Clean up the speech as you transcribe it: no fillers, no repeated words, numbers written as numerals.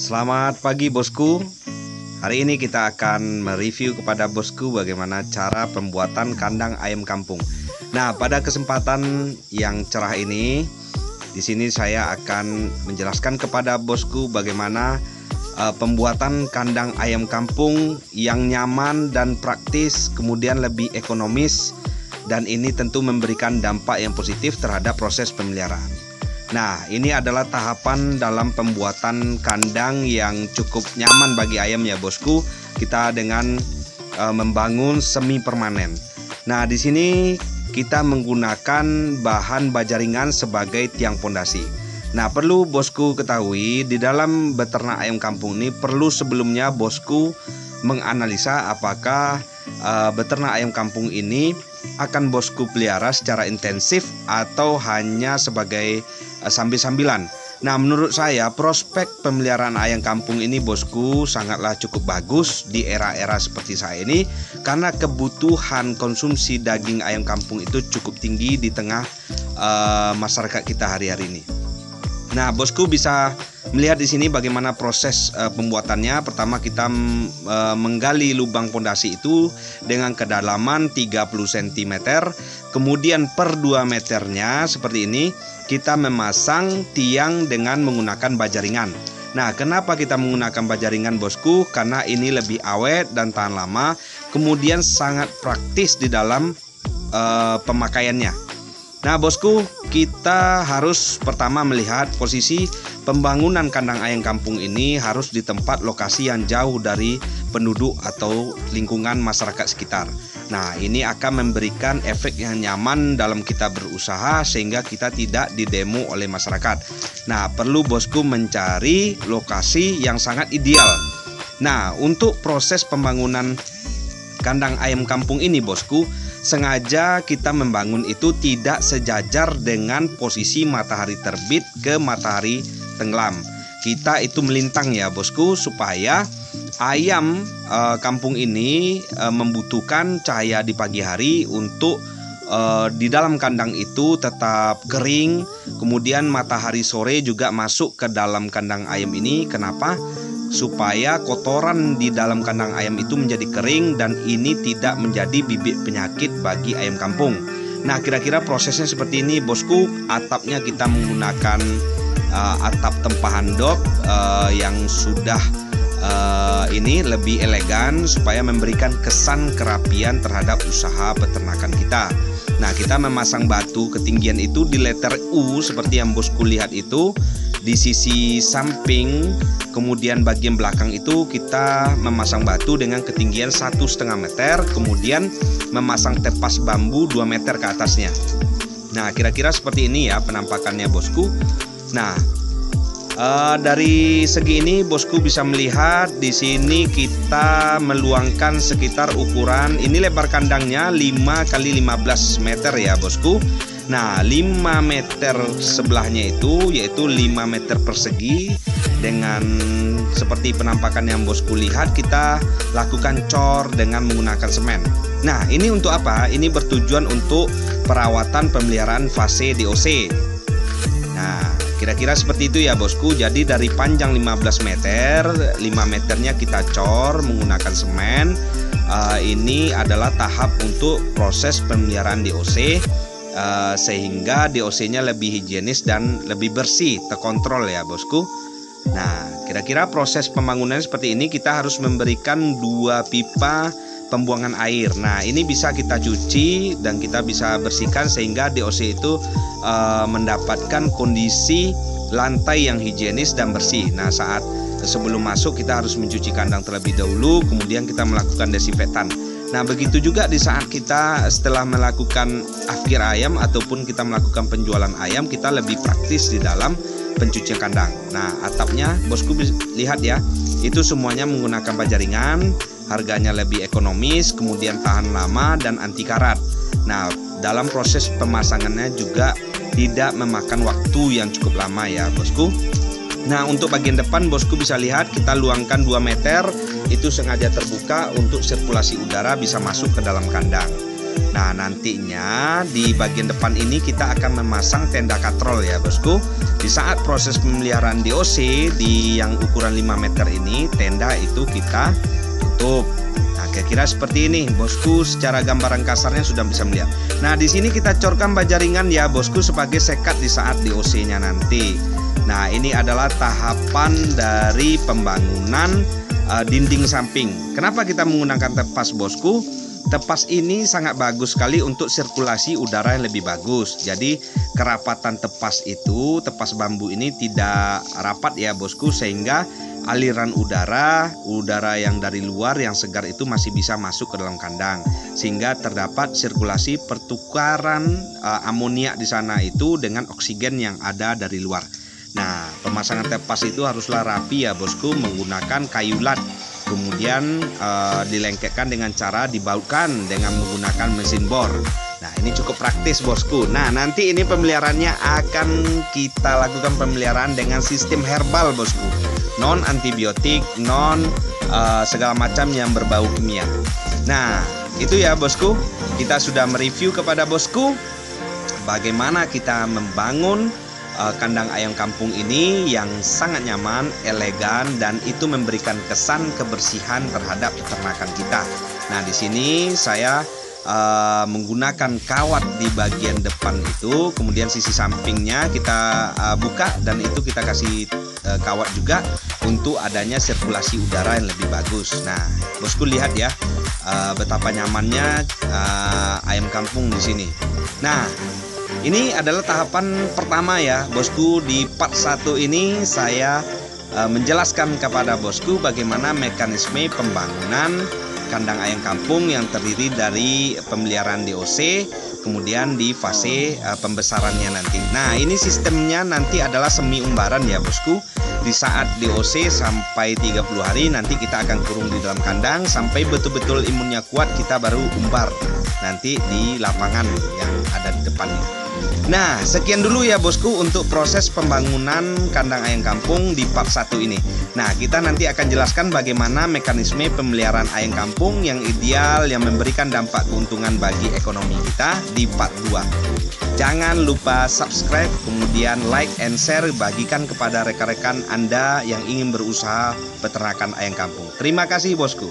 Selamat pagi bosku. Hari ini kita akan mereview kepada bosku bagaimana cara pembuatan kandang ayam kampung. Nah, pada kesempatan yang cerah ini, di sini saya akan menjelaskan kepada bosku bagaimana pembuatan kandang ayam kampung yang nyaman dan praktis, kemudian lebih ekonomis, dan ini tentu memberikan dampak yang positif terhadap proses pemeliharaan. Nah, ini adalah tahapan dalam pembuatan kandang yang cukup nyaman bagi ayam ya bosku. Kita dengan membangun semi permanen. Nah, di sini kita menggunakan bahan baja ringan sebagai tiang pondasi. Nah, perlu bosku ketahui, di dalam beternak ayam kampung ini perlu sebelumnya bosku menganalisa apakah beternak ayam kampung ini akan bosku pelihara secara intensif atau hanya sebagai sambil-sambilan. Nah, menurut saya prospek pemeliharaan ayam kampung ini bosku sangatlah cukup bagus di era-era seperti saya ini, karena kebutuhan konsumsi daging ayam kampung itu cukup tinggi di tengah masyarakat kita hari-hari ini. Nah, bosku bisa melihat di sini bagaimana proses pembuatannya. Pertama kita menggali lubang pondasi itu dengan kedalaman 30 cm. Kemudian per 2 meternya seperti ini kita memasang tiang dengan menggunakan baja ringan. Nah, kenapa kita menggunakan baja ringan bosku? Karena ini lebih awet dan tahan lama. Kemudian sangat praktis di dalam pemakaiannya. Nah bosku, kita harus pertama melihat posisi pembangunan kandang ayam kampung ini harus di tempat lokasi yang jauh dari penduduk atau lingkungan masyarakat sekitar. Nah, ini akan memberikan efek yang nyaman dalam kita berusaha sehingga kita tidak didemo oleh masyarakat. Nah, perlu bosku mencari lokasi yang sangat ideal. Nah, untuk proses pembangunan kandang ayam kampung ini bosku, sengaja kita membangun itu tidak sejajar dengan posisi matahari terbit ke matahari tenggelam. Kita itu melintang ya bosku, supaya ayam kampung ini membutuhkan cahaya di pagi hari untuk di dalam kandang itu tetap kering. Kemudian matahari sore juga masuk ke dalam kandang ayam ini. Kenapa? Supaya kotoran di dalam kandang ayam itu menjadi kering dan ini tidak menjadi bibit penyakit bagi ayam kampung. Nah, kira-kira prosesnya seperti ini bosku. Atapnya kita menggunakan atap tempahan dop yang sudah ini lebih elegan supaya memberikan kesan kerapian terhadap usaha peternakan kita. Nah, kita memasang batu ketinggian itu di letter U seperti yang bosku lihat itu. Di sisi samping, kemudian bagian belakang itu kita memasang batu dengan ketinggian 1,5 meter, kemudian memasang tepas bambu 2 meter ke atasnya. Nah, kira-kira seperti ini ya penampakannya bosku. Nah, dari segi ini bosku bisa melihat di sini kita meluangkan sekitar ukuran, ini lebar kandangnya 5 kali 15 meter ya bosku. Nah, 5 meter sebelahnya itu yaitu 5 meter persegi. Dengan seperti penampakan yang bosku lihat, kita lakukan cor dengan menggunakan semen. Nah, ini untuk apa? Ini bertujuan untuk perawatan pemeliharaan fase DOC. Nah, kira-kira seperti itu ya bosku. Jadi dari panjang 15 meter, 5 meternya kita cor menggunakan semen. Ini adalah tahap untuk proses pemeliharaan DOC. Sehingga DOC-nya lebih higienis dan lebih bersih, terkontrol ya bosku. Nah, kira-kira proses pembangunan seperti ini kita harus memberikan 2 pipa pembuangan air. Nah, ini bisa kita cuci dan kita bisa bersihkan sehingga DOC itu mendapatkan kondisi lantai yang higienis dan bersih. Nah, saat sebelum masuk kita harus mencuci kandang terlebih dahulu, kemudian kita melakukan desinfektan. Nah, begitu juga di saat kita setelah melakukan afkir ayam ataupun kita melakukan penjualan ayam, kita lebih praktis di dalam pencucian kandang. Nah, atapnya bosku lihat ya, itu semuanya menggunakan baja ringan, harganya lebih ekonomis, kemudian tahan lama dan anti karat. Nah, dalam proses pemasangannya juga tidak memakan waktu yang cukup lama ya bosku. Nah, untuk bagian depan bosku bisa lihat kita luangkan 2 meter, itu sengaja terbuka untuk sirkulasi udara bisa masuk ke dalam kandang. Nah, nantinya di bagian depan ini kita akan memasang tenda katrol ya bosku. Di saat proses pemeliharaan DOC di yang ukuran 5 meter ini, tenda itu kita tutup. Nah, kira-kira seperti ini bosku, secara gambaran kasarnya sudah bisa melihat. Nah, di sini kita corkan baja ringan ya bosku sebagai sekat di saat DOC-nya nanti. Nah, ini adalah tahapan dari pembangunan dinding samping. Kenapa kita menggunakan tepas bosku? Tepas ini sangat bagus sekali untuk sirkulasi udara yang lebih bagus. Jadi kerapatan tepas itu, tepas bambu ini tidak rapat ya bosku, sehingga aliran udara yang dari luar yang segar itu masih bisa masuk ke dalam kandang, sehingga terdapat sirkulasi pertukaran amoniak di sana itu dengan oksigen yang ada dari luar. Nah, pemasangan tepas itu haruslah rapi ya bosku, menggunakan kayu lat. Kemudian dilengketkan dengan cara dibautkan dengan menggunakan mesin bor. Nah, ini cukup praktis bosku. Nah, nanti ini pemeliharaannya akan kita lakukan pemeliharaan dengan sistem herbal bosku, non antibiotik, non segala macam yang berbau kimia. Nah, itu ya bosku, kita sudah mereview kepada bosku bagaimana kita membangun kandang ayam kampung ini yang sangat nyaman, elegan, dan itu memberikan kesan kebersihan terhadap peternakan kita. Nah, di sini saya menggunakan kawat di bagian depan itu, kemudian sisi sampingnya kita buka dan itu kita kasih kawat juga untuk adanya sirkulasi udara yang lebih bagus. Nah, bosku lihat ya betapa nyamannya ayam kampung di sini. Nah, ini adalah tahapan pertama ya bosku. Di part 1 ini saya menjelaskan kepada bosku bagaimana mekanisme pembangunan kandang ayam kampung yang terdiri dari pemeliharaan DOC, kemudian di fase pembesarannya nanti. Nah, ini sistemnya nanti adalah semi umbaran ya bosku. Di saat DOC sampai 30 hari nanti kita akan kurung di dalam kandang sampai betul-betul imunnya kuat, kita baru umbar nanti di lapangan yang ada di depannya. Nah, sekian dulu ya bosku untuk proses pembangunan kandang ayam kampung di part 1 ini. Nah, kita nanti akan jelaskan bagaimana mekanisme pemeliharaan ayam kampung yang ideal, yang memberikan dampak keuntungan bagi ekonomi kita di part 2. Jangan lupa subscribe, kemudian like and share, bagikan kepada rekan-rekan Anda yang ingin berusaha peternakan ayam kampung. Terima kasih bosku.